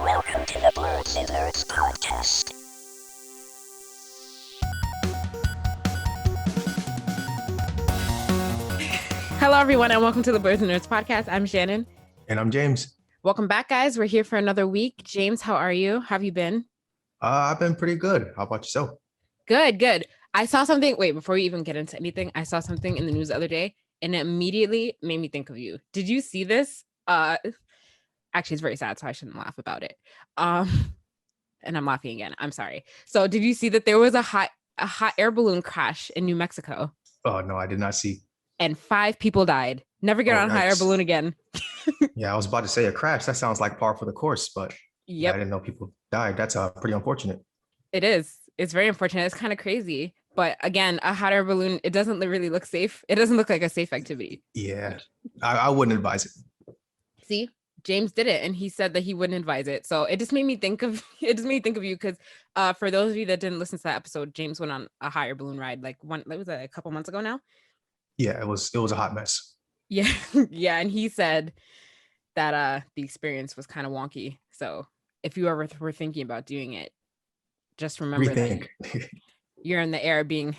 Welcome to the Blerdsnerds podcast. Hello, everyone, and welcome to the Blerdsnerds podcast. I'm Shannon. And I'm James. Welcome back, guys. We're here for another week. James, how are you? How have you been? I've been pretty good. How about yourself? Good. I saw something. Wait, before we even get into anything, I saw something in the news the other day, and it immediately made me think of you. Did you see this? Actually, it's very sad, so I shouldn't laugh about it. And I'm laughing again. I'm sorry. So, did you see that there was a hot air balloon crash in New Mexico? Oh, no, I did not see. And 5 people died. Never get on a hot air balloon again. Yeah, I was about to say a crash. That sounds like par for the course, but I didn't know people died. That's pretty unfortunate. It is. It's very unfortunate. It's kind of crazy. But again, a hot air balloon, it doesn't really look safe. It doesn't look like a safe activity. Yeah, I wouldn't advise it. See, James did it, and he said that he wouldn't advise it. So it just made me think of you because for those of you that didn't listen to that episode, James went on a hot air balloon ride that was a couple months ago now. Yeah, it was a hot mess. Yeah, yeah, and he said that the experience was kind of wonky. So if you ever were thinking about doing it, just remember that you're in the air being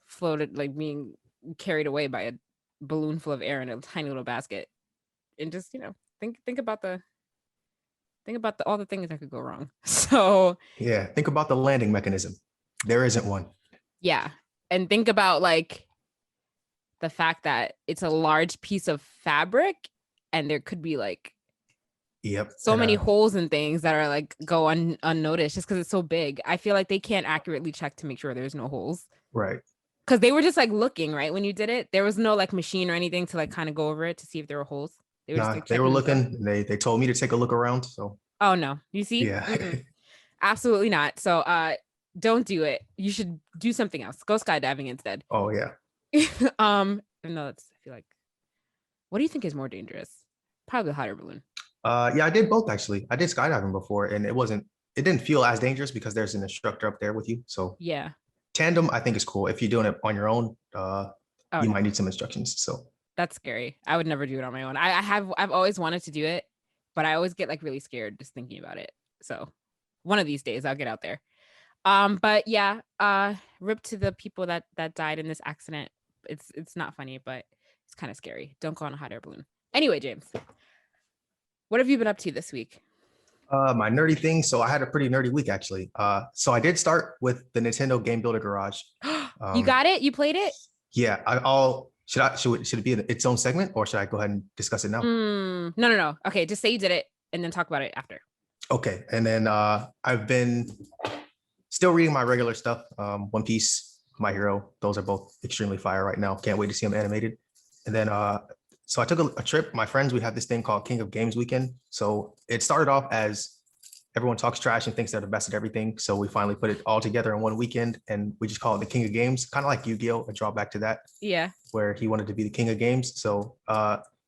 floated, like being carried away by a balloon full of air in a tiny little basket, and just think about all the things that could go wrong. So yeah, think about the landing mechanism. There isn't one. Yeah, and think about like the fact that it's a large piece of fabric, and there could be like so many holes and things that are like go unnoticed just because it's so big. I feel like they can't accurately check to make sure there's no holes. Right. Because they were just like looking, right? When you did it, there was no like machine or anything to like kind of go over it to see if there were holes. They were, they were looking. They told me to take a look around. So. Oh no, you see? Yeah. Absolutely not. So don't do it. You should do something else. Go skydiving instead. Oh yeah. No, I feel like. What do you think is more dangerous? Probably the hot air balloon. Yeah, I did both actually. I did skydiving before, and it didn't feel as dangerous because there's an instructor up there with you. So yeah, tandem I think is cool. If you're doing it on your own, you might need some instructions. So that's scary. I would never do it on my own. I've always wanted to do it, but I always get like really scared just thinking about it. So one of these days I'll get out there. But yeah, rip to the people that died in this accident. It's not funny, but it's kind of scary. Don't go on a hot air balloon. Anyway, James, what have you been up to this week? My nerdy thing. So I had a pretty nerdy week actually. So I did start with the Nintendo Game Builder Garage. You got it? You played it? Yeah. Should it be in its own segment, or should I go ahead and discuss it now? No. Okay, just say you did it and then talk about it after. Okay. And then I've been still reading my regular stuff. One Piece, My Hero. Those are both extremely fire right now. Can't wait to see them animated. And then so I took a trip. My friends, we have this thing called King of Games Weekend. So it started off as everyone talks trash and thinks they're the best at everything. So we finally put it all together in one weekend, and we just call it the King of Games, kind of like Yu-Gi-Oh, a drawback to that. Yeah. Where he wanted to be the King of Games. So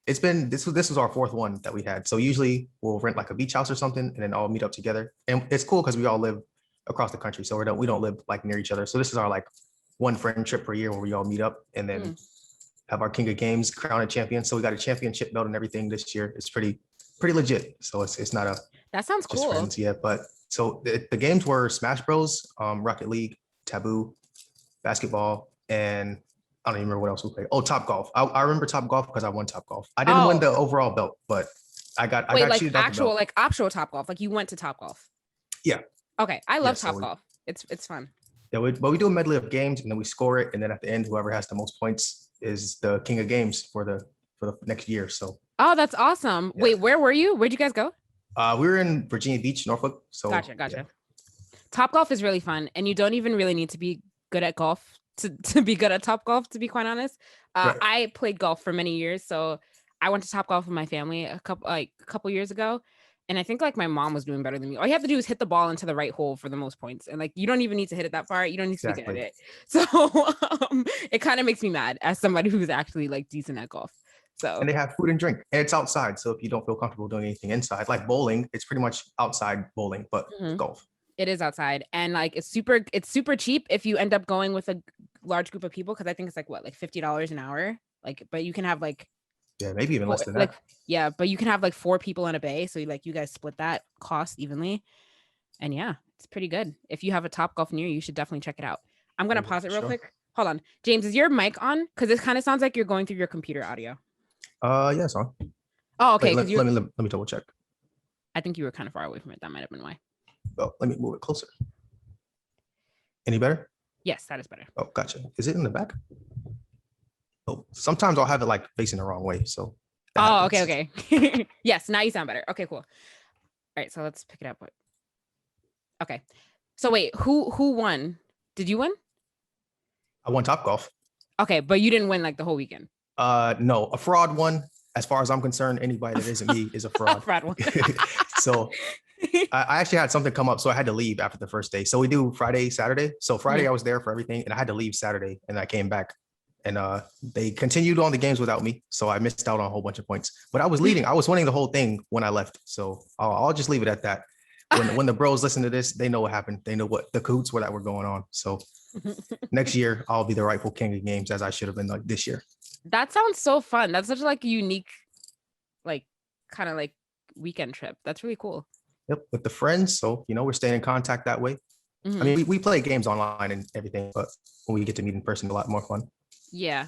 this was our 4th one that we had. So usually we'll rent like a beach house or something and then all meet up together. And it's cool because we all live across the country. So we don't live like near each other. So this is our like one friend trip per year where we all meet up and then have our King of Games, crown a champion. So we got a championship belt and everything this year. It's pretty legit. So it's not a that sounds cool. Friends, yeah, but so the games were Smash Bros, Rocket League, Taboo, basketball, and I don't even remember what else we played. Oh, Top Golf. I remember Top Golf because I won Top Golf. I didn't win the overall belt, but I got actual Top Golf. Like you went to Top Golf. Yeah. Okay, I love Top Golf. It's fun. Yeah, but we do a medley of games and then we score it, and then at the end, whoever has the most points is the King of Games for the next year. So. Oh, that's awesome. Yeah. Wait, where were you? Where'd you guys go? We were in Virginia Beach, Norfolk. So gotcha. Yeah. Top Golf is really fun, and you don't even really need to be good at golf to be good at Top Golf, to be quite honest. Right. I played golf for many years, so I went to Top Golf with my family a couple years ago, and I think like my mom was doing better than me. All you have to do is hit the ball into the right hole for the most points, and like you don't even need to hit it that far. You don't need to be good at it. So it kind of makes me mad as somebody who's actually like decent at golf. So and they have food and drink, and it's outside. So if you don't feel comfortable doing anything inside, like bowling, it's pretty much outside bowling, but golf. It is outside, and like it's super cheap if you end up going with a large group of people, because I think it's like $50 an hour. Like, but you can have like Yeah, maybe even less than like that. yeah, but you can have like 4 people in a bay, so you guys split that cost evenly, and yeah, it's pretty good. If you have a Topgolf near you should definitely check it out. I'm gonna pause it real quick. Hold on, James, is your mic on? Because it kind of sounds like you're going through your computer audio. Yeah, it's on. Oh, okay. Wait, let me double check. I think you were kind of far away from it. That might have been why. Oh, let me move it closer. Any better? Yes, that is better. Oh, gotcha. Is it in the back? Oh, sometimes I'll have it like facing the wrong way. So. Oh, happens. Okay. Yes, now you sound better. Okay, cool. All right, so let's pick it up. Okay. So wait, who won? Did you win? I won Topgolf. Okay, but you didn't win like the whole weekend. No, a fraud won. As far as I'm concerned, anybody that isn't me is a fraud. Fraud one. So I actually had something come up, so I had to leave after the first day. So we do Friday, Saturday. So Friday I was there for everything, and I had to leave Saturday, and I came back, and they continued on the games without me, so I missed out on a whole bunch of points. But I was leading. I was winning the whole thing when I left. So I'll just leave it at that. When the bros listen to this, they know what happened. They know what the cahoots were that were going on. So next year I'll be the rightful king of games, as I should have been like this year. That sounds so fun. That's such like a unique, like kind of like weekend trip. That's really cool. Yep, with the friends. So we're staying in contact that way. I mean, we play games online and everything, but when we get to meet in person, a lot more fun. Yeah.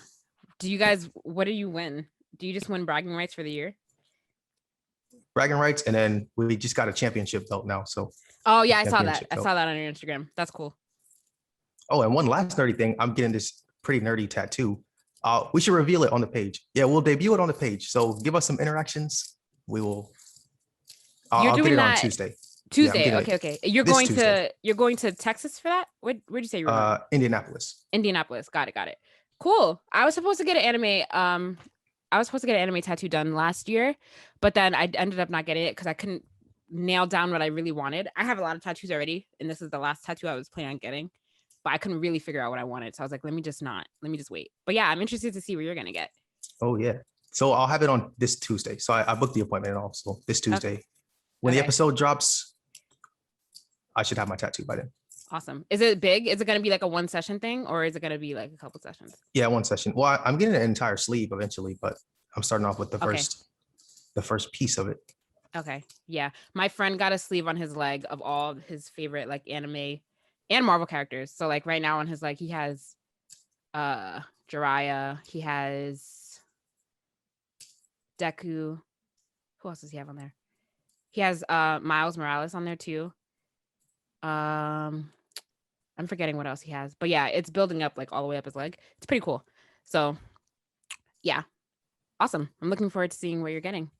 Do you guys? What do you win? Do you just win bragging rights for the year? Bragging rights, and then we just got a championship belt now. So. Oh yeah, I saw that. I saw that on your Instagram. That's cool. Oh, and one last nerdy thing. I'm getting this pretty nerdy tattoo. We should reveal it on the page. Yeah, we'll debut it on the page. So give us some interactions. We will. I'll get it on Tuesday. Tuesday. Yeah, okay. You're going to Texas for that? Where'd you say you were going? Indianapolis. Indianapolis. Got it. Cool. I was supposed to get an anime tattoo done last year, but then I ended up not getting it because I couldn't nail down what I really wanted. I have a lot of tattoos already, and this is the last tattoo I was planning on getting, but I couldn't really figure out what I wanted. So I was like, let me just wait. But yeah, I'm interested to see what you're gonna get. Oh yeah. So I'll have it on this Tuesday. So I booked the appointment and also this Tuesday. Okay. When the episode drops, I should have my tattoo by then. Awesome. Is it big? Is it going to be like a 1 session thing, or is it going to be like a couple sessions? Yeah, 1 session. Well, I'm getting an entire sleeve eventually, but I'm starting off with the first piece of it. Okay. Yeah. My friend got a sleeve on his leg of all his favorite like anime and Marvel characters. So like right now on his leg, he has Jiraiya. He has Deku. Who else does he have on there? He has Miles Morales on there too. I'm forgetting what else he has, but yeah, it's building up like all the way up his leg. It's pretty cool. So yeah, awesome. I'm looking forward to seeing what you're getting.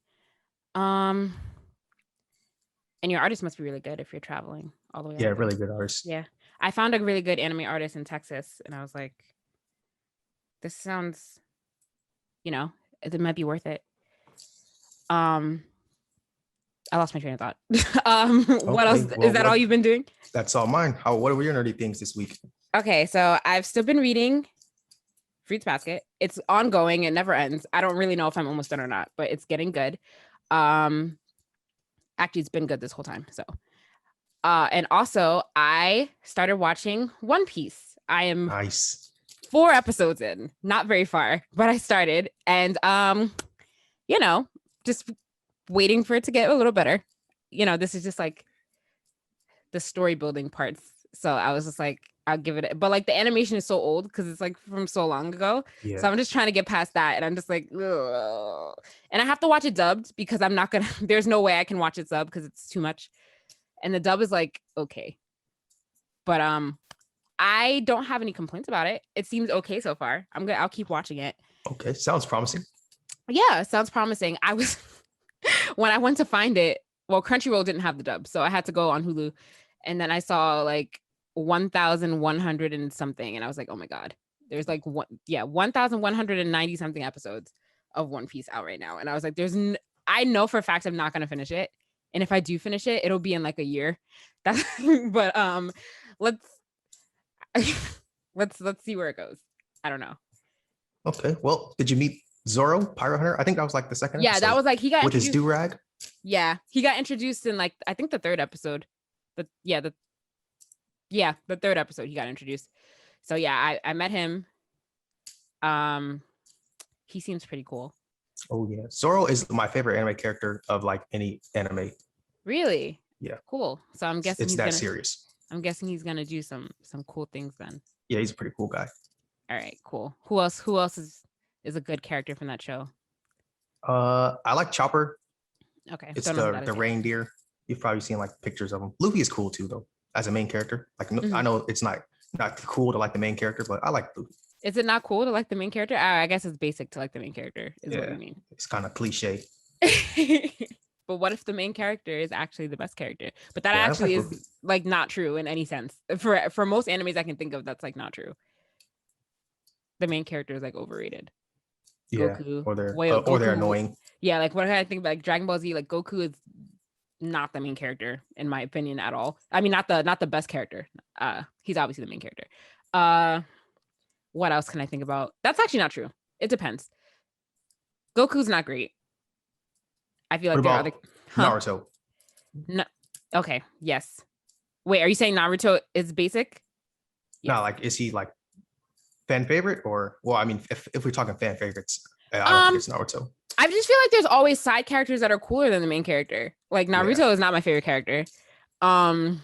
And your artist must be really good if you're traveling all the way. Yeah, really good artist. Yeah, I found a really good anime artist in Texas, and I was like, this sounds, it might be worth it. I lost my train of thought. What else? Is that all you've been doing? That's all mine. What were your nerdy things this week? Okay, so I've still been reading Fruits Basket. It's ongoing. It never ends. I don't really know if I'm almost done or not, but it's getting good. Actually, it's been good this whole time. So, and also I started watching One Piece. I am nice. 4 episodes in, not very far, but I started, and just waiting for it to get a little better. This is just like the story building parts. So I was just like, I'll give it, but like the animation is so old because it's like from so long ago. Yeah. So I'm just trying to get past that. And I'm just like, ugh. And I have to watch it dubbed because there's no way I can watch it subbed because it's too much. And the dub is like, okay. But I don't have any complaints about it. It seems okay so far. I'll keep watching it. Okay. Sounds promising. Yeah, sounds promising. When I went to find it, well, Crunchyroll didn't have the dub, so I had to go on Hulu, and then I saw like 1,100 and something, and I was like, oh my god, there's like 1,190 something episodes of One Piece out right now, and I was like, I know for a fact I'm not gonna finish it, and if I do finish it, it'll be in like a year. But let's see where it goes. I don't know. Okay, well, did you meet Zoro, Pirate Hunter? I think that was like the second episode. That was like he got with his do-rag. Yeah, he got introduced in like I think the 3rd episode. The 3rd episode he got introduced. So yeah, I met him. He seems pretty cool. Oh yeah, Zoro is my favorite anime character of like any anime. Really? Yeah, Cool. So I'm guessing it's he's that gonna. serious. I'm guessing he's gonna do some cool things then. Yeah, he's a pretty cool guy. All right, cool. Who else is a good character from that show? I like Chopper. Okay, It's don't know who that the is yet. reindeer. You've probably seen like pictures of him. Luffy is cool too, though, as a main character. Like I Mhm. know it's not cool to like the main character, but I like Luffy. Is it not cool to like the main character? I guess it's basic to like the main character, is what Yeah, you mean. it's kind of cliche. But what if the main character is actually the best character? But that Yeah, I actually like is Luffy. like not true in any sense. For most animes I can think of, that's like not true. The main character is like overrated. Yeah, Goku, or they're Goku, annoying. yeah, like what I think about like Dragon Ball Z, like Goku is not the main character in my opinion at all. I mean, not the best character. He's obviously the main character. What else can I think about? That's actually not true. It depends. Goku's not great. I feel What like there are other. about Naruto? No. Okay. Yes. Wait, are you saying Naruto is basic? No, Yes. like is he like fan favorite or well, I mean, if we're talking fan favorites, I don't think it's Naruto. I just feel like there's always side characters that are cooler than the main character. Like Naruto is not my favorite character. I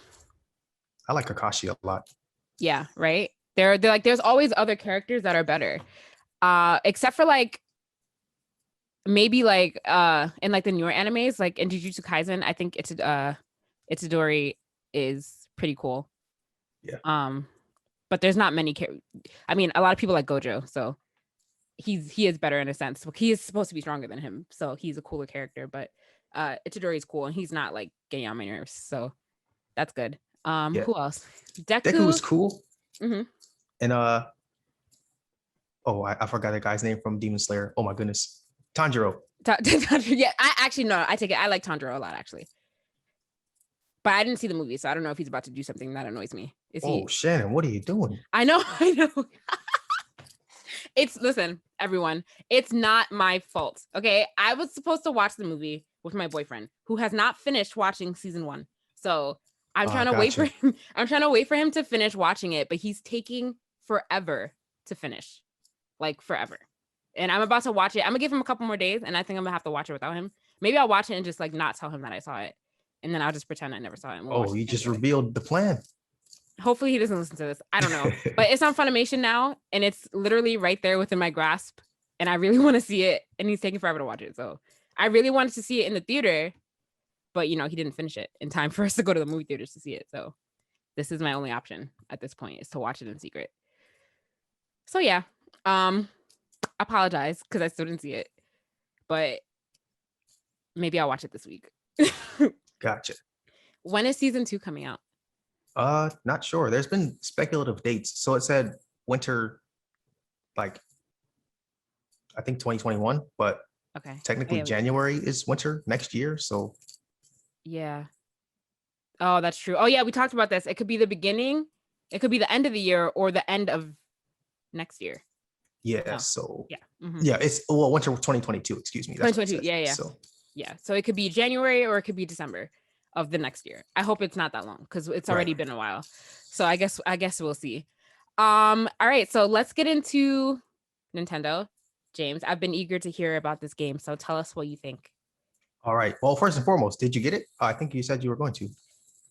like Kakashi a lot. Yeah, right. They're like there's always other characters that are better. Except for like maybe like in like the newer animes, like in Jujutsu Kaisen, I think Itadori is pretty cool. Yeah. But there's not many I mean, a lot of people like Gojo, so he is better in a sense. He is supposed to be stronger than him, so he's a cooler character. But Itadori is cool, and he's not like getting on my nerves, so that's good. Yeah. Who else? Deku was cool. Mm-hmm. And I forgot the guy's name from Demon Slayer. Oh my goodness, Tanjiro. Yeah, I take it. I like Tanjiro a lot actually, but I didn't see the movie, so I don't know if he's about to do something that annoys me. Is he? Oh, Shannon, what are you doing? I know. Listen, everyone, it's not my fault. Okay. I was supposed to watch the movie with my boyfriend who has not finished watching season 1. So I'm trying to wait for him. I'm trying to wait for him to finish watching it, but he's taking forever to finish. Like forever. And I'm about to watch it. I'm gonna give him a couple more days, and I think I'm gonna have to watch it without him. Maybe I'll watch it and just like not tell him that I saw it. And then I'll just pretend I never saw it. And Oh, you just revealed the plan. Hopefully he doesn't listen to this. I don't know. But it's on Funimation now, and it's literally right there within my grasp. And I really want to see it, and he's taking forever to watch it. So I really wanted to see it in the theater, but he didn't finish it in time for us to go to the movie theaters to see it. So this is my only option at this point, is to watch it in secret. So yeah, apologize because I still didn't see it, but maybe I'll watch it this week. Gotcha. When is season 2 coming out? Not sure. There's been speculative dates. So it said winter, like I think 2021, but Okay. technically January is winter next year. So yeah. Oh, that's true. Oh yeah, we talked about this. It could be the beginning, it could be the end of the year, or the end of next year. yeah. Oh. So yeah. Yeah, it's winter 2022. Excuse me. 2022. Yeah. So yeah. So it could be January or it could be December of the next year. I hope it's not that long because it's already been a while. So I guess we'll see. All right. So let's get into Nintendo. James, I've been eager to hear about this game. So tell us what you think. All right. Well, first and foremost, did you get it? I think you said you were going to.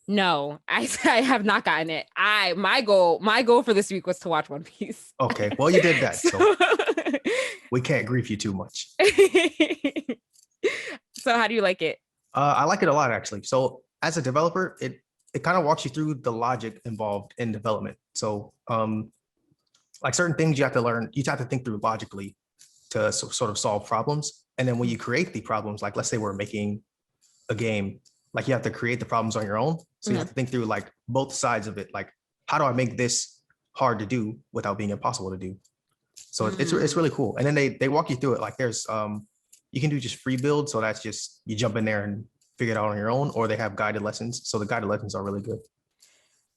No, I have not gotten it. My goal for this week was to watch One Piece. Okay. Well, you did that. So we can't grief you too much. So how do you like it? I like it a lot, actually. So as a developer, it kind of walks you through the logic involved in development. So like certain things you have to learn, you have to think through logically to sort of solve problems. And then when you create the problems, like let's say we're making a game, like you have to create the problems on your own. So you have to think through like both sides of it. Like, how do I make this hard to do without being impossible to do? So it's really cool. And then they walk you through it. Like there's you can do just free build. So that's just you jump in there and figure it out on your own, or they have guided lessons. So the guided lessons are really good.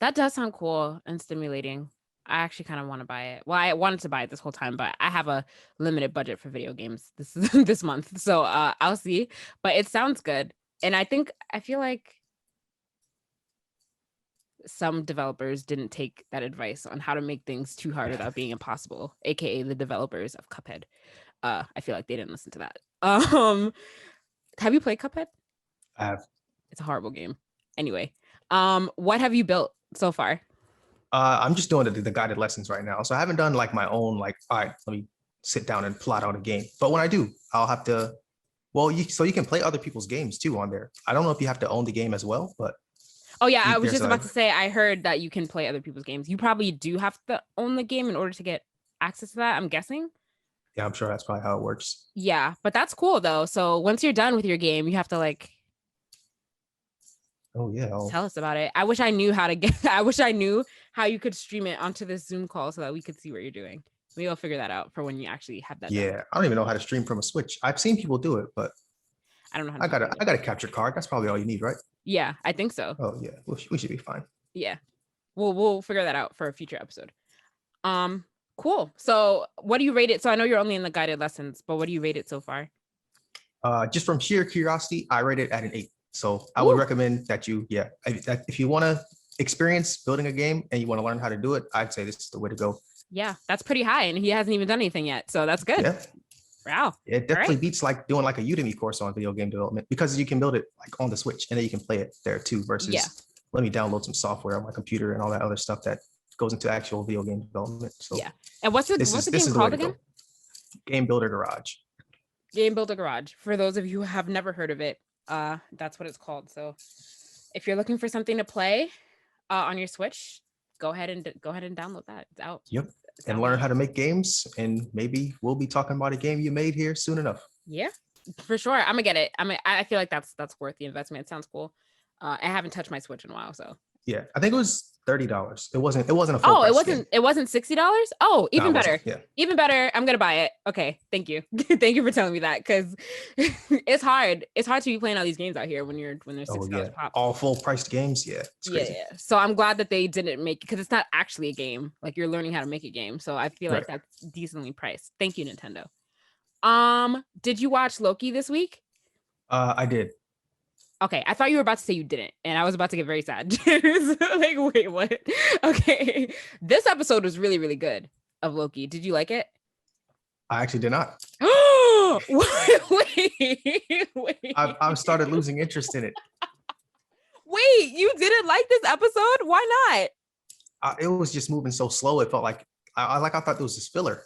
That does sound cool and stimulating. I actually kind of want to buy it. Well, I wanted to buy it this whole time, but I have a limited budget for video games this month. So I'll see. But it sounds good. And I feel like some developers didn't take that advice on how to make things too hard without being impossible, aka the developers of Cuphead. I feel like they didn't listen to that. Um, have you played Cuphead? I have. It's a horrible game. Anyway, what have you built so far? I'm just doing the guided lessons right now. So I haven't done like my own, like, all right, let me sit down and plot out a game. But when I do, I'll have to, well, you can play other people's games too on there. I don't know if you have to own the game as well, but Oh yeah, I was there's just about to say I heard that you can play other people's games. You probably do have to own the game in order to get access to that, I'm guessing. yeah, I'm sure that's probably how it works. Yeah, but that's cool though. So once you're done with your game, you have to like Oh yeah. tell us about it. I wish I knew how to get I wish I knew how you could stream it onto this Zoom call so that we could see what you're doing. Maybe I'll figure that out for when you actually have that done. Yeah, I don't even know how to stream from a Switch. I've seen people do it, but I don't know how I to do got it. I got a capture card. That's probably all you need, right? Yeah, I think so. Oh yeah, we should be fine. Yeah. We'll figure that out for a future episode. Cool. So what do you rate it? So I know you're only in the guided lessons, but what do you rate it so far? Just from sheer curiosity, I rate it at an 8. So I Ooh. would recommend that if you want to experience building a game and you want to learn how to do it, I'd say this is the way to go. Yeah, that's pretty high, and he hasn't even done anything yet, so that's good. Yeah, Wow. it definitely beats like doing like a Udemy course on video game development because you can build it like on the Switch and then you can play it there too. Versus let me download some software on my computer and all that other stuff that goes into actual video game development. So yeah. And what's the game called again? Game Builder Garage. Game Builder Garage. For those of you who have never heard of it, that's what it's called. So if you're looking for something to play on your Switch, go ahead and download that. It's out. Yep. And learn how to make games, and maybe we'll be talking about a game you made here soon enough. Yeah, for sure. I'm gonna get it. I feel like that's worth the investment. It sounds cool. I haven't touched my Switch in a while, so yeah, I think it was $30. It wasn't a full price it wasn't $60. Oh, even better. Yeah, even better. I'm gonna buy it. Okay, thank you. Thank you for telling me that, because it's hard to be playing all these games out here when there's $60 pop. All full priced games. Yeah, it's crazy. Yeah. So I'm glad that they didn't make it, because it's not actually a game. Like, you're learning how to make a game, so I feel like that's decently priced. Thank you, Nintendo. Did you watch Loki this week? I did. Okay, I thought you were about to say you didn't, and I was about to get very sad. Like, wait, what? Okay, this episode was really, really good of Loki. Did you like it? I actually did not. Wait. I've started losing interest in it. Wait, you didn't like this episode? Why not? It was just moving so slow. It felt like I thought it was just filler.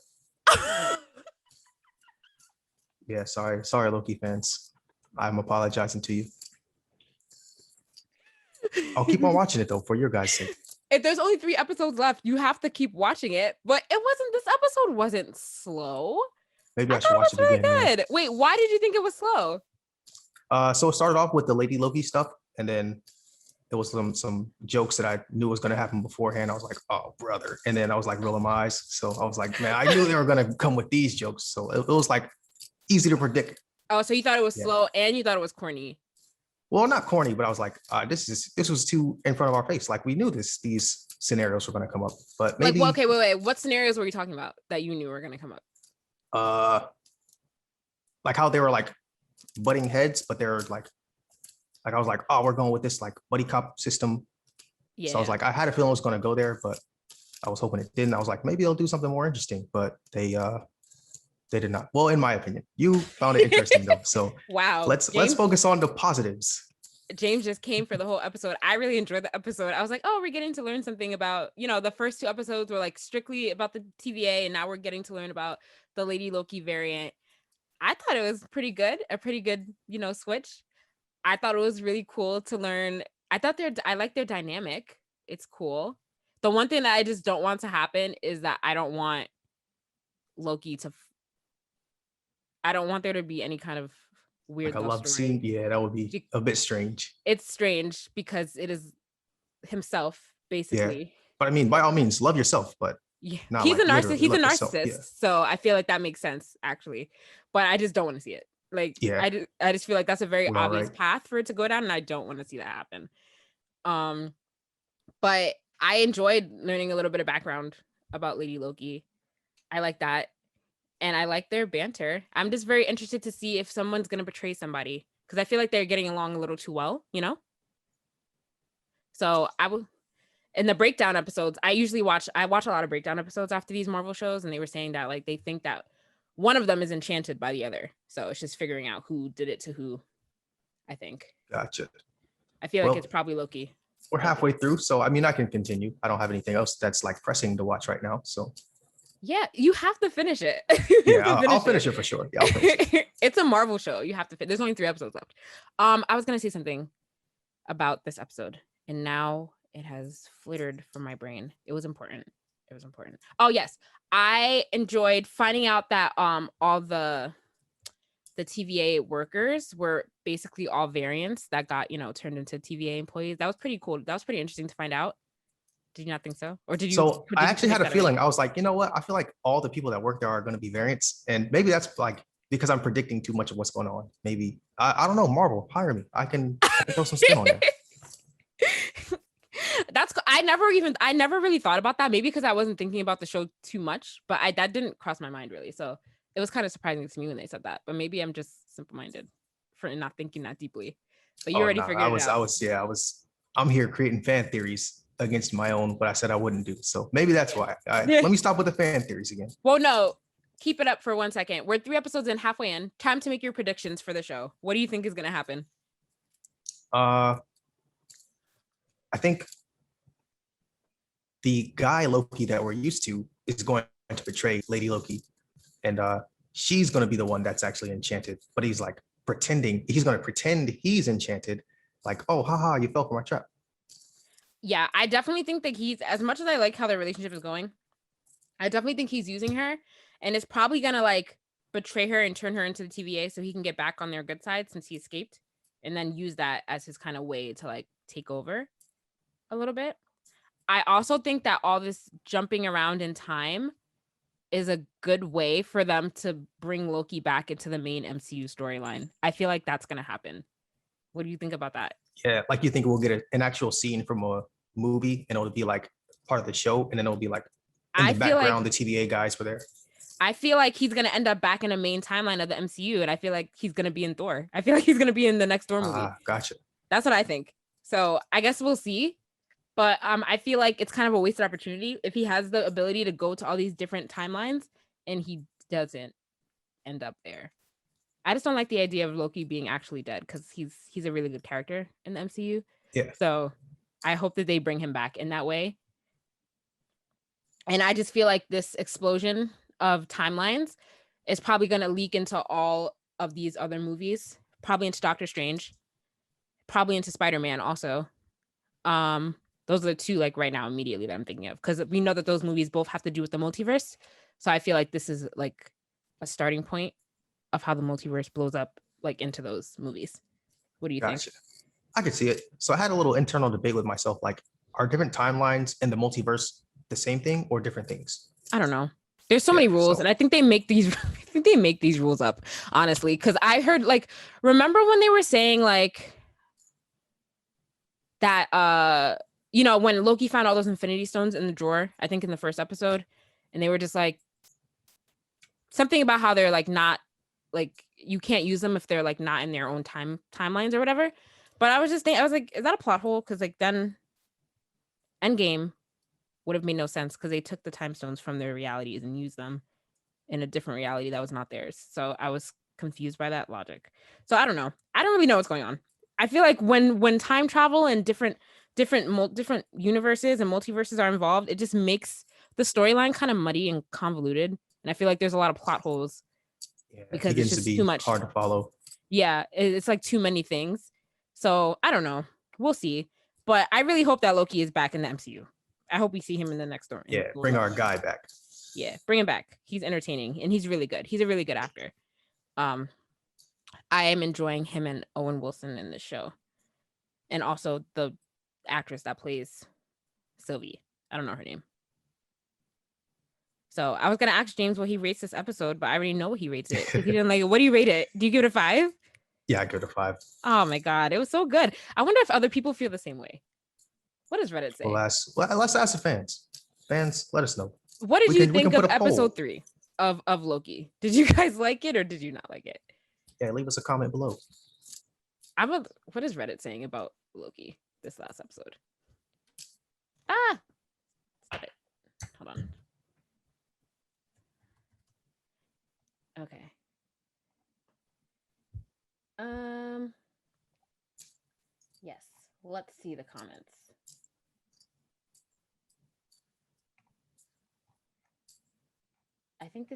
Yeah, sorry, Loki fans. I'm apologizing to you. I'll keep on watching it though, for your guys' sake. If there's only 3 episodes left, you have to keep watching it. But this episode wasn't slow. Maybe I should watch it again. Really good. Yeah. Wait, why did you think it was slow? So it started off with the Lady Loki stuff, and then there was some jokes that I knew was gonna happen beforehand. I was like, oh brother. And then I was like rolling my eyes. So I was like, man, I knew they were gonna come with these jokes. So it was like easy to predict. Oh, so you thought it was slow and you thought it was corny. Well, not corny, but I was like, this was too in front of our face. Like, we knew these scenarios were going to come up, but maybe. Like, okay, wait. What scenarios were you talking about that you knew were going to come up? Like how they were like butting heads, but they're like I was like, oh, we're going with this like buddy cop system. Yeah. So I was like, I had a feeling it was going to go there, but I was hoping it didn't. I was like, maybe they'll do something more interesting, but they did not. Well, in my opinion, you found it interesting though. So wow. Let's focus on the positives. James just came for the whole episode. I really enjoyed the episode. I was like, oh, we're getting to learn something about, the first 2 episodes were like strictly about the TVA, and now we're getting to learn about the Lady Loki variant. I thought it was pretty good, a pretty good, switch. I thought it was really cool to learn. I like their dynamic. It's cool. The one thing that I just don't want to happen is that I don't want Loki to I don't want there to be any kind of weird like a love scene. Yeah, that would be a bit strange. It's strange because it is himself, basically. Yeah. But I mean, by all means, love yourself, but he's a narcissist. He's a narcissist. Yeah. So I feel like that makes sense, actually. But I just don't want to see it. Like, I just feel like that's a very obvious path for it to go down, and I don't want to see that happen. But I enjoyed learning a little bit of background about Lady Loki. I like that. And I like their banter. I'm just very interested to see if someone's going to betray somebody, because I feel like they're getting along a little too well, So in the breakdown episodes, I watch a lot of breakdown episodes after these Marvel shows, and they were saying that like they think that one of them is enchanted by the other. So it's just figuring out who did it to who, I think. Gotcha. I feel like Well, it's probably Loki. We're halfway through, so I mean, I can continue. I don't have anything else that's like pressing to watch right now. So Yeah, you have to finish it. yeah, I'll finish it for sure. Yeah, I'll finish it. It's a Marvel show. You have to. There's only 3 episodes left. I was gonna say something about this episode, and now it has flittered from my brain. It was important. It was important. Oh yes, I enjoyed finding out that all the TVA workers were basically all variants that got, turned into TVA employees. That was pretty cool. That was pretty interesting to find out. Did you not think so? Or did you? So I actually had a feeling. Away? I was like, you know what? I feel like all the people that work there are going to be variants, and maybe that's like because I'm predicting too much of what's going on. Maybe I don't know. Marvel, hire me. I can throw some spin on there. I never really thought about that. Maybe because I wasn't thinking about the show too much, but that didn't cross my mind really. So it was kind of surprising to me when they said that. But maybe I'm just simple-minded for not thinking that deeply. But you already figured it out. I'm here creating fan theories against my own, what I said I wouldn't do. So maybe that's why. Let me stop with the fan theories again. Well, no, keep it up for 1 second. We're 3 episodes in, halfway in. Time to make your predictions for the show. What do you think is going to happen? I think the guy Loki that we're used to is going to betray Lady Loki, and she's going to be the one that's actually enchanted. But he's like pretending. He's going to pretend he's enchanted, like, oh, haha, you fell for my trap. Yeah, I definitely think that he's, as much as I like how their relationship is going, I definitely think he's using her, and it's probably gonna like betray her and turn her into the TVA so he can get back on their good side since he escaped, and then use that as his kind of way to like take over a little bit. I also think that all this jumping around in time is a good way for them to bring Loki back into the main MCU storyline. I feel like that's gonna happen. What do you think about that? Yeah, like you think we'll get an actual scene from a movie and it'll be like part of the show, and then it'll be like in the background, the TVA guys were there. I feel like he's gonna end up back in a main timeline of the MCU, and I feel like he's gonna be in Thor. I feel like he's gonna be in the next Thor movie. Gotcha. That's what I think. So I guess we'll see. But I feel like it's kind of a wasted opportunity if he has the ability to go to all these different timelines and he doesn't end up there. I just don't like the idea of Loki being actually dead because he's a really good character in the MCU. Yeah. So I hope that they bring him back in that way. And I just feel like this explosion of timelines is probably going to leak into all of these other movies, probably into Doctor Strange, probably into Spider-Man also. Those are the 2 like right now immediately that I'm thinking of, because we know that those movies both have to do with the multiverse. So I feel like this is like a starting point of how the multiverse blows up like into those movies. What do you think? I could see it. So I had a little internal debate with myself, like, are different timelines in the multiverse the same thing or different things? I don't know. There's so many rules, and I think they make these rules up, honestly, because I heard like, remember when they were saying like that when Loki found all those Infinity Stones in the drawer, I think in the first episode, and they were just like something about how they're like not like you can't use them if they're like not in their own timelines or whatever. But I was just thinking, I was like, is that a plot hole? Because like then Endgame would have made no sense because they took the time stones from their realities and used them in a different reality that was not theirs. So I was confused by that logic. So I don't know. I don't really know what's going on. I feel like when time travel and different universes and multiverses are involved, it just makes the storyline kind of muddy and convoluted. And I feel like there's a lot of plot holes because it's just too much. Hard to follow. Yeah, it's like too many things. So I don't know. We'll see. But I really hope that Loki is back in the MCU. I hope we see him in the next story. Yeah, bring our guy back. Yeah, bring him back. He's entertaining and he's really good. He's a really good actor. I am enjoying him and Owen Wilson in this show. And also the actress that plays Sylvie. I don't know her name. So I was going to ask James what he rates this episode, but I already know what he rates it. If he didn't like it, what do you rate it? Do you give it a 5? Yeah, I give it a 5. Oh my God. It was so good. I wonder if other people feel the same way. What does Reddit say? Well, let's ask the fans. Fans, let us know. What did you think of episode 3 of Loki? Did you guys like it or did you not like it? Yeah, leave us a comment below. What is Reddit saying about Loki this last episode? Stop it. Hold on. Okay. Yes. Let's see the comments. I think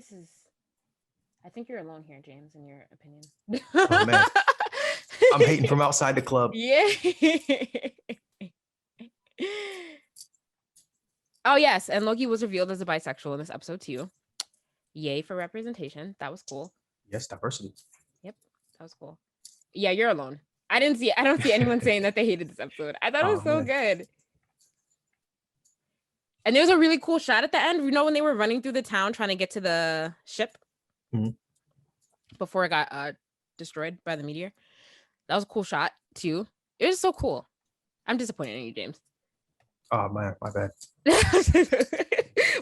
you're alone here, James, in your opinion. Oh man, I'm hating from outside the club. Yeah. Oh yes, and Loki was revealed as a bisexual in this episode too. Yay for representation. That was cool. Yes, diversity. Yep, that was cool. Yeah, you're alone. I don't see anyone saying that they hated this episode. I thought it was so good. And there was a really cool shot at the end. You know, when they were running through the town trying to get to the ship before it got destroyed by the meteor. That was a cool shot too. It was so cool. I'm disappointed in you, James. Oh man, my bad.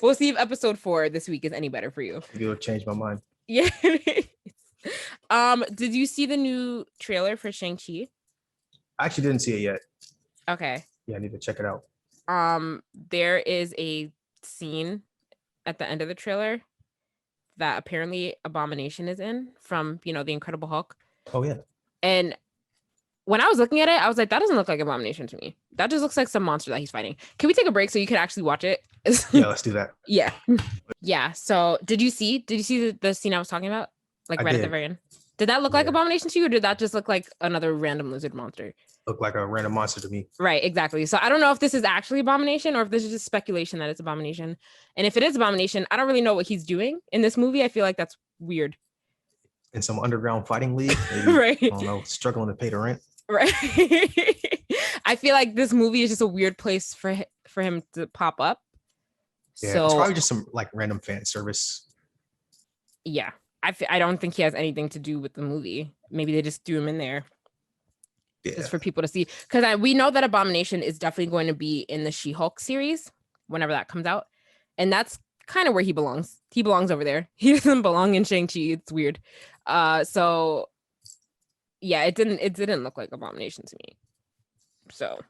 We'll see if episode 4 this week is any better for you. You'll change my mind. Yeah. Did you see the new trailer for Shang-Chi? I actually didn't see it yet. Okay. Yeah, I need to check it out. There is a scene at the end of the trailer that apparently Abomination is in from, the Incredible Hulk. Oh yeah. And when I was looking at it, I was like, that doesn't look like Abomination to me. That just looks like some monster that he's fighting. Can we take a break so you can actually watch it? Yeah, let's do that. Yeah. Yeah. So did you see the scene I was talking about? Like right at the very end? Did that look like Abomination to you, or did that just look like another random lizard monster? Look like a random monster to me. Right, exactly. So I don't know if this is actually Abomination or if this is just speculation that it's Abomination. And if it is Abomination, I don't really know what he's doing in this movie. I feel like that's weird. In some underground fighting league, maybe, right? I don't know, struggling to pay the rent. Right. I feel like this movie is just a weird place for him to pop up. Yeah, so it's probably just some like random fan service. Yeah, I don't think he has anything to do with the movie. Maybe they just threw him in there. Yeah. Just for people to see, because we know that Abomination is definitely going to be in the She-Hulk series whenever that comes out, and that's kind of where he belongs. He belongs over there. He doesn't belong in Shang-Chi. It's weird. So yeah, it didn't look like Abomination to me. So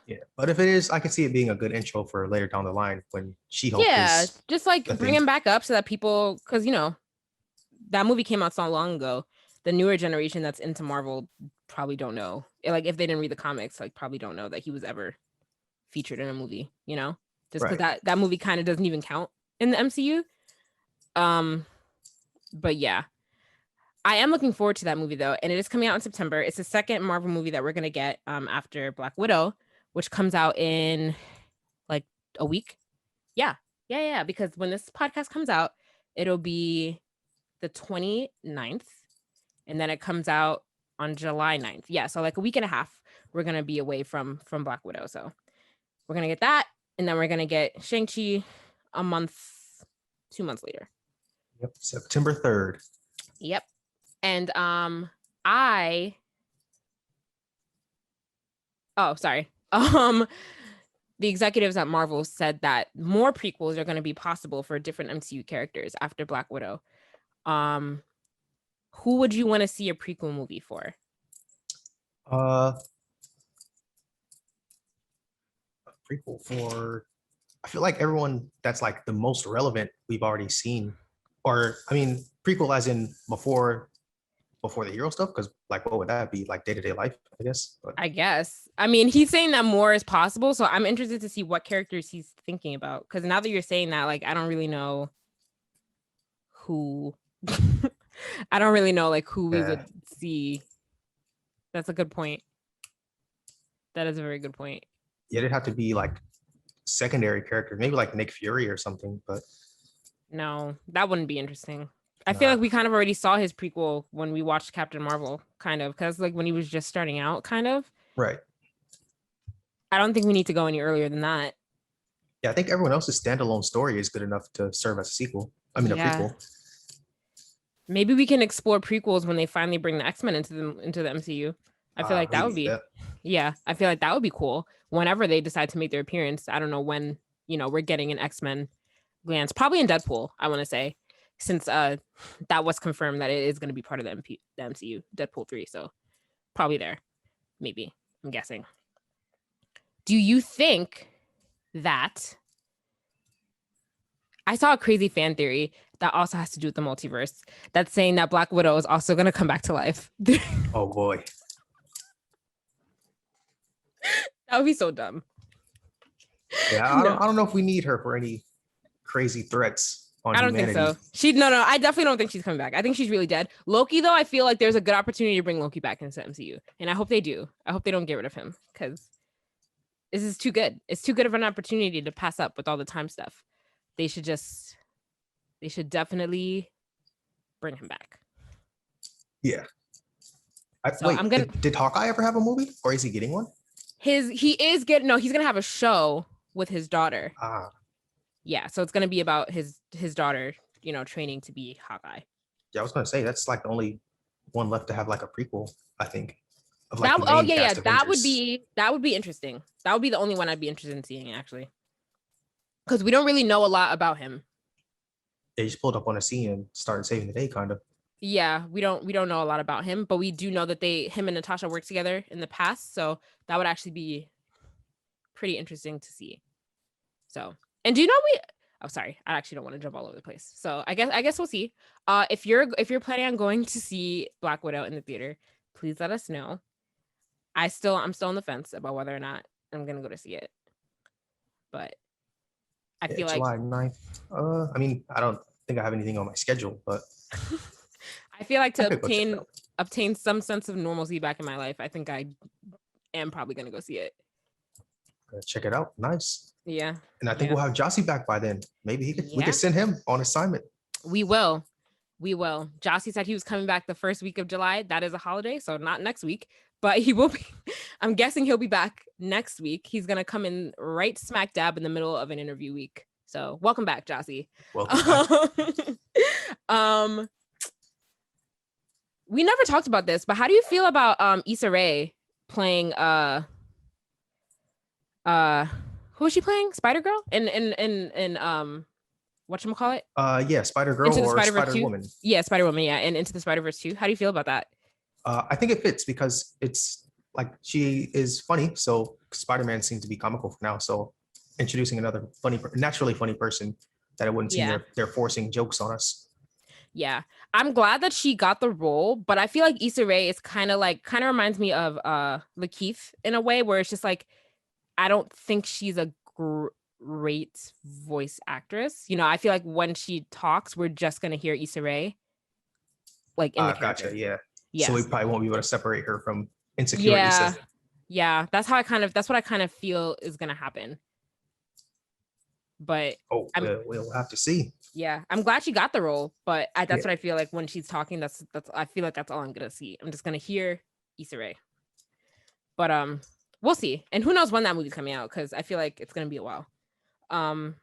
yeah, but if it is, I can see it being a good intro for later down the line when She-Hulk. Yeah, just like bring him back up so that people, because that movie came out so long ago. The newer generation that's into Marvel probably don't know. Like if they didn't read the comics, like probably don't know that he was ever featured in a movie, just because that movie kind of doesn't even count in the MCU. But yeah, I am looking forward to that movie though, and it is coming out in September. It's the second Marvel movie that we're gonna get after Black Widow, which comes out in like a week. Yeah, because when this podcast comes out, it'll be the 29th. And then it comes out on July 9th. Yeah, so like a week and a half, we're going to be away from Black Widow. So we're going to get that. And then we're going to get Shang-Chi 2 months later. Yep, September 3rd. Yep. And the executives at Marvel said that more prequels are going to be possible for different MCU characters after Black Widow. Who would you want to see a prequel movie for? A prequel for, I feel like everyone that's like the most relevant we've already seen, or I mean prequel as in before the hero stuff, because like what would that be, like day-to-day life, I guess? But I guess. I mean, he's saying that more is possible, so I'm interested to see what characters he's thinking about, because now that you're saying that, like I don't really know who I don't really know like who we would see. That's a good point. That is a very good point. Yeah, it'd have to be like secondary characters, maybe like Nick Fury or something, but no, that wouldn't be interesting. I feel like we kind of already saw his prequel when we watched Captain Marvel, kind of, because like when he was just starting out, kind of. Right. I don't think we need to go any earlier than that. Yeah, I think everyone else's standalone story is good enough to serve as a sequel. I mean, a prequel. Maybe we can explore prequels when they finally bring the X-Men into the MCU. I feel like that would be, I feel like that would be cool. Whenever they decide to make their appearance, I don't know when, we're getting an X-Men glance, probably in Deadpool, I want to say, since that was confirmed that it is going to be part of the MCU, Deadpool 3. So probably there, maybe, I'm guessing. Do you think that I saw a crazy fan theory that also has to do with the multiverse. That's saying that Black Widow is also going to come back to life. Oh boy. That would be so dumb. Yeah, I don't know if we need her for any crazy threats on I don't humanity. think so. No, I definitely don't think she's coming back. I think she's really dead. Loki, though, I feel like there's a good opportunity to bring Loki back into the MCU. And I hope they do. I hope they don't get rid of him because this is too good. It's too good of an opportunity to pass up with all the time stuff. They should definitely bring him back. Yeah. So wait, did Hawkeye ever have a movie, or is he getting one? He's gonna have a show with his daughter. Yeah, so it's gonna be about his daughter, training to be Hawkeye. Yeah, I was gonna say that's like the only one left to have like a prequel, I think. Of That would be interesting. That would be the only one I'd be interested in seeing, actually, because we don't really know a lot about him. They just pulled up on a scene and started saving the day, kind of. Yeah, we don't know a lot about him, but we do know that him and Natasha worked together in the past, so that would actually be pretty interesting to see. So, and do you know sorry, I actually don't want to jump all over the place. So I guess we'll see. If you're planning on going to see Black Widow in the theater, please let us know. I'm still on the fence about whether or not I'm gonna go to see it, but I feel like July 9th. I mean, I don't think I have anything on my schedule, but I feel like to obtain some sense of normalcy back in my life, I think I am probably gonna go see it. Check it out. Nice. Yeah. And I think we'll have Jossie back by then. Maybe we could send him on assignment. We will. Jossie said he was coming back the first week of July. That is a holiday, so not next week, but he will be. I'm guessing he'll be back next week. He's gonna come in right smack dab in the middle of an interview week. So welcome back, Jossie. Welcome back. We never talked about this, but how do you feel about Issa Rae playing who is she playing? Spider-Girl? In whatchamacallit? Yeah, Spider-Girl or Spider-Woman. Yeah, Spider-Woman, yeah, and Into the Spider-Verse 2. How do you feel about that? I think it fits because it's like she is funny, so Spider-Man seems to be comical for now. So introducing another naturally funny person that it wouldn't seem they're forcing jokes on us. Yeah, I'm glad that she got the role, but I feel like Issa Rae is kind of reminds me of Lakeith in a way where it's just like I don't think she's a great voice actress. I feel like when she talks, we're just gonna hear Issa Rae like in the character. Gotcha, yeah. So we probably won't be able to separate her from insecure Issa. Yeah, that's what I kind of feel is gonna happen. But we'll have to see. Yeah, I'm glad she got the role, but that's what I feel like when she's talking. I feel like that's all I'm gonna see. I'm just gonna hear Issa Rae. But we'll see, and who knows when that movie's coming out? Because I feel like it's gonna be a while. I'm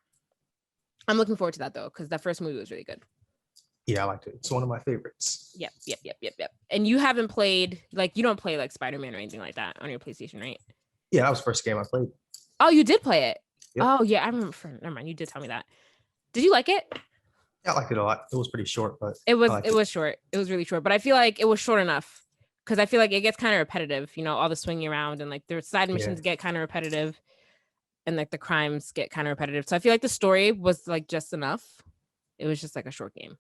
looking forward to that though, because that first movie was really good. Yeah, I liked it. It's one of my favorites. Yep. And you haven't played you don't play like Spider-Man or anything like that on your PlayStation, right? Yeah, that was the first game I played. Oh, you did play it. Yep. Oh yeah, I remember. Never mind, you did tell me that. Did you like it? Yeah, I liked it a lot. It was pretty short, but it was short. It was really short, but I feel like it was short enough because I feel like it gets kind of repetitive. All the swinging around and like the side missions get kind of repetitive, and like the crimes get kind of repetitive. So I feel like the story was like just enough. It was just like a short game.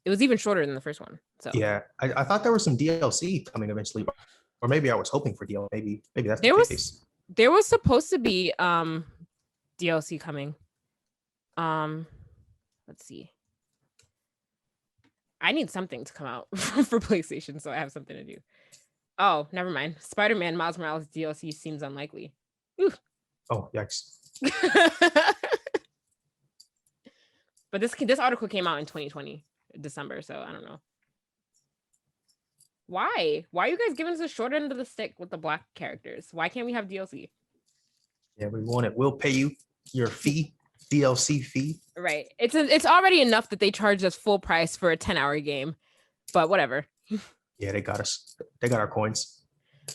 It was even shorter than the first one. So yeah, I thought there was some DLC coming eventually, or maybe I was hoping for DLC. Maybe that's the case. There was supposed to be DLC coming. Let's see. I need something to come out for PlayStation, so I have something to do. Oh, never mind. Spider-Man Miles Morales DLC seems unlikely. Ooh. Oh, yikes. But this article came out in 2020, December, so I don't know. Why? Why are you guys giving us a short end of the stick with the black characters? Why can't we have DLC? Yeah, we want it. We'll pay you your fee, DLC fee. Right. It's already enough that they charged us full price for a 10-hour game, but whatever. Yeah, they got us. They got our coins.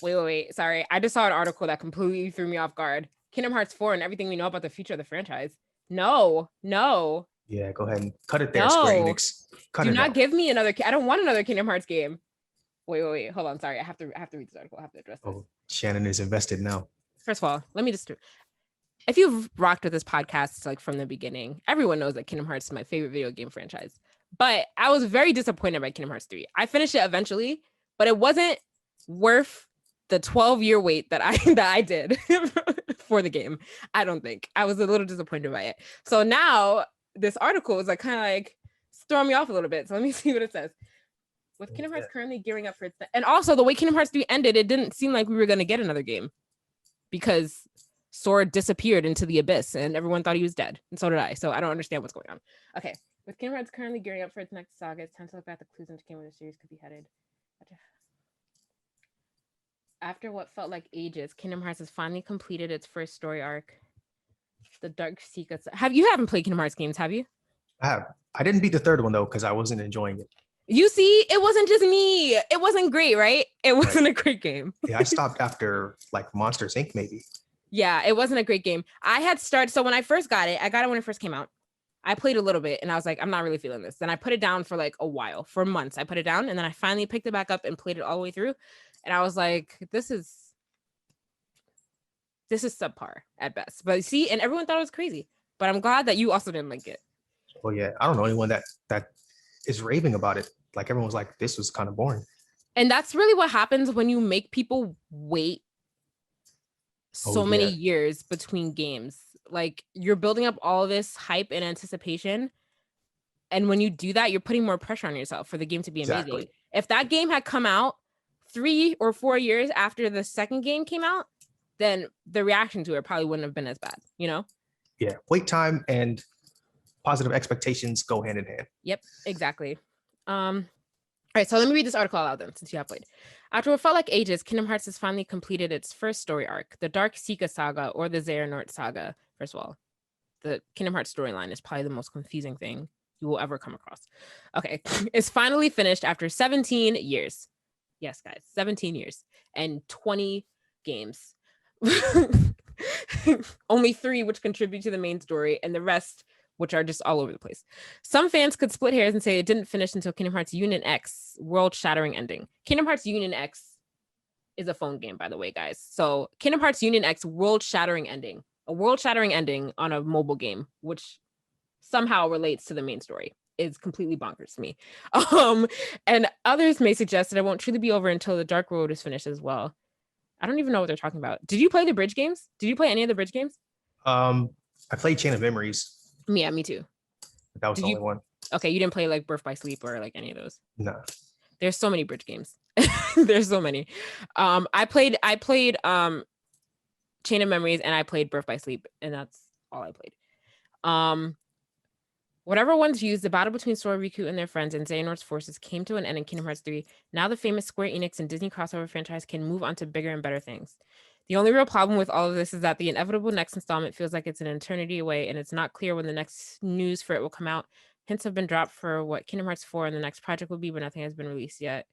Wait. Sorry. I just saw an article that completely threw me off guard. Kingdom Hearts 4 and everything we know about the future of the franchise. No. Yeah, go ahead and cut it there, Square Enix. Do not give me another. I don't want another Kingdom Hearts game. Wait. Hold on. Sorry. I have to read this article. I have to address this. Oh, Shannon is invested now. First of all, let me just. if you've rocked with this podcast like from the beginning, everyone knows that Kingdom Hearts is my favorite video game franchise. But I was very disappointed by Kingdom Hearts 3. I finished it eventually, but it wasn't worth the 12-year wait that I did for the game. I don't think. I was a little disappointed by it. So now this article is like kind of like throwing me off a little bit. So let me see what it says. With Kingdom Hearts currently gearing up for its... And also the way Kingdom Hearts 3 ended, it didn't seem like we were going to get another game because Sora disappeared into the abyss and everyone thought he was dead. And so did I. So I don't understand what's going on. Okay. With Kingdom Hearts currently gearing up for its next saga, it's time to look at the clues into where the series could be headed. After what felt like ages, Kingdom Hearts has finally completed its first story arc. The Dark Secrets. You haven't played Kingdom Hearts games, have you? I have. I didn't beat the third one though because I wasn't enjoying it. You see, it wasn't just me. It wasn't great, right? It wasn't a great game. Yeah, I stopped after like Monsters Inc. maybe. Yeah, it wasn't a great game. I had started. So when I first got it, I got it when it first came out. I played a little bit and I was like, I'm not really feeling this. Then I put it down for like a while, for months. I put it down and then I finally picked it back up and played it all the way through. And I was like, this is subpar at best. But see, and everyone thought it was crazy. But I'm glad that you also didn't like it. Oh yeah, I don't know anyone that is raving about it. Like everyone's like, this was kind of boring. And that's really what happens when you make people wait so many years between games. Like you're building up all this hype and anticipation. And when you do that, you're putting more pressure on yourself for the game to be amazing. Exactly. If that game had come out 3 or 4 years after the second game came out, then the reaction to it probably wouldn't have been as bad, you know? Yeah, wait time and positive expectations go hand in hand. Yep, exactly. All right, so let me read this article out then, since you have played. After what felt like ages, Kingdom Hearts has finally completed its first story arc, the Dark Secret Saga or the Xehanort Saga. First of all, the Kingdom Hearts storyline is probably the most confusing thing you will ever come across. Okay, it's finally finished after 17 years. Yes, guys, 17 years and 20 games. Only 3 which contribute to the main story and the rest which are just all over the place. Some fans could split hairs and say it didn't finish until Kingdom Hearts Union X world-shattering ending. Kingdom Hearts Union X is a phone game, by the way, guys. So Kingdom Hearts Union X world-shattering ending. A world-shattering ending on a mobile game, which somehow relates to the main story, is completely bonkers to me. And others may suggest that it won't truly be over until the Dark Road is finished as well. I don't even know what they're talking about. Did you play the bridge games? Did you play any of the bridge games? I played Chain of Memories. Yeah, me too. That was the only one. Okay, you didn't play like Birth by Sleep or like any of those? No. There's so many bridge games. There's so many. I played Chain of Memories and I played Birth by Sleep, and that's all I played. Whatever ones used, the battle between Sora, Riku, and their friends and Xehanort's forces came to an end in Kingdom Hearts 3. Now the famous Square Enix and Disney crossover franchise can move on to bigger and better things. The only real problem with all of this is that the inevitable next installment feels like it's an eternity away, and it's not clear when the next news for it will come out. Hints have been dropped for what Kingdom Hearts 4 and the next project will be, but nothing has been released yet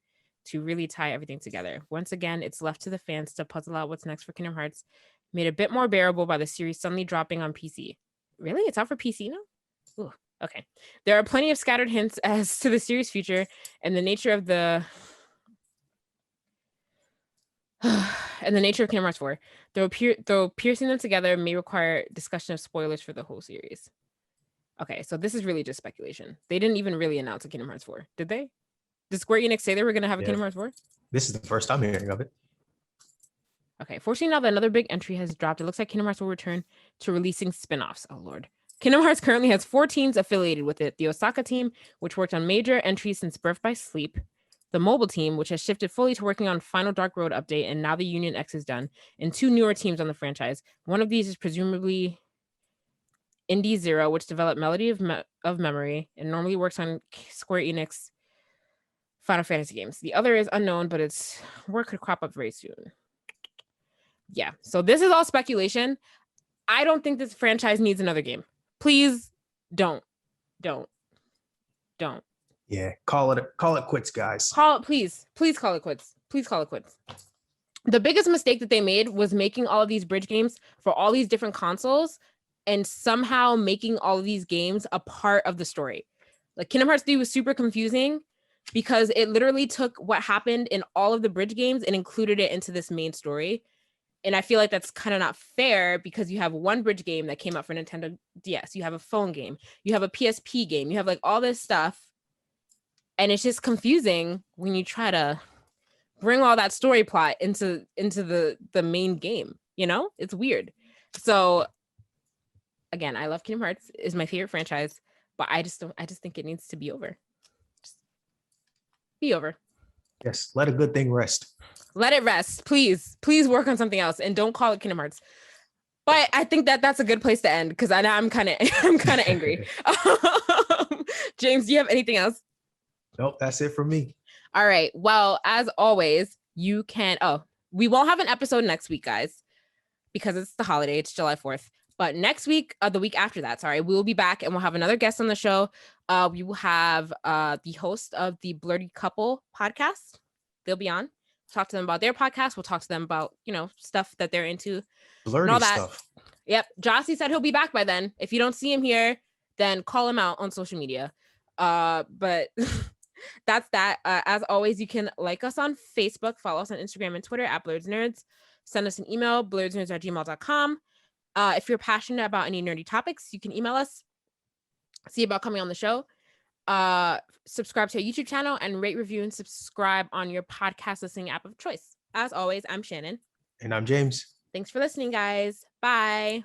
to really tie everything together. Once again, it's left to the fans to puzzle out what's next for Kingdom Hearts, made a bit more bearable by the series suddenly dropping on PC. Really? It's out for PC now? Ooh. Okay. There are plenty of scattered hints as to the series' future and the nature of Kingdom Hearts 4. Though piercing them together may require discussion of spoilers for the whole series. Okay, so this is really just speculation. They didn't even really announce a Kingdom Hearts 4, did they? Did Square Enix say they were going to have a Kingdom Hearts 4? This is the first time hearing of it. Okay, fortunately now that another big entry has dropped, it looks like Kingdom Hearts will return to releasing spin-offs. Oh, Lord. Kingdom Hearts currently has 4 teams affiliated with it. The Osaka team, which worked on major entries since Birth by Sleep. The mobile team, which has shifted fully to working on Final Dark Road update, and now the Union X is done. And 2 newer teams on the franchise. One of these is presumably Indie Zero, which developed Melody of Memory and normally works on Square Enix Final Fantasy games. The other is unknown, but its work could crop up very soon. Yeah, so this is all speculation. I don't think this franchise needs another game. Please don't. Yeah, call it quits, guys. Please call it quits. Please call it quits. The biggest mistake that they made was making all of these bridge games for all these different consoles and somehow making all of these games a part of the story. Like Kingdom Hearts 3 was super confusing because it literally took what happened in all of the bridge games and included it into this main story. And I feel like that's kind of not fair because you have one bridge game that came out for Nintendo DS. You have a phone game. You have a PSP game. You have like all this stuff. And it's just confusing when you try to bring all that story plot into the main game, you know? It's weird. So again, I love Kingdom Hearts. Is my favorite franchise, but I just think it needs to be over. Just be over. Yes, let a good thing rest. Let it rest. Please work on something else and don't call it Kingdom Hearts. But I think that's a good place to end because I'm kind of angry. James, do you have anything else? Nope, that's it for me. All right. Well, as always, you can. Oh, we won't have an episode next week, guys, because it's the holiday. It's July 4th. But next week, the week after that, sorry, we will be back and we'll have another guest on the show. We will have the host of the Blerdy Couple podcast. They'll be on. Talk to them about their podcast. We'll talk to them about, stuff that they're into. Blerdy all that stuff. Yep. Jossie said he'll be back by then. If you don't see him here, then call him out on social media. But that's that. As always, you can like us on Facebook, follow us on Instagram and Twitter at Blerdsnerds. Send us an email, blerdsnerds@gmail.com. If you're passionate about any nerdy topics, you can email us, see about coming on the show. Subscribe to our YouTube channel and rate, review, and subscribe on your podcast listening app of choice. As always, I'm Shannon. And I'm James. Thanks for listening, guys. Bye.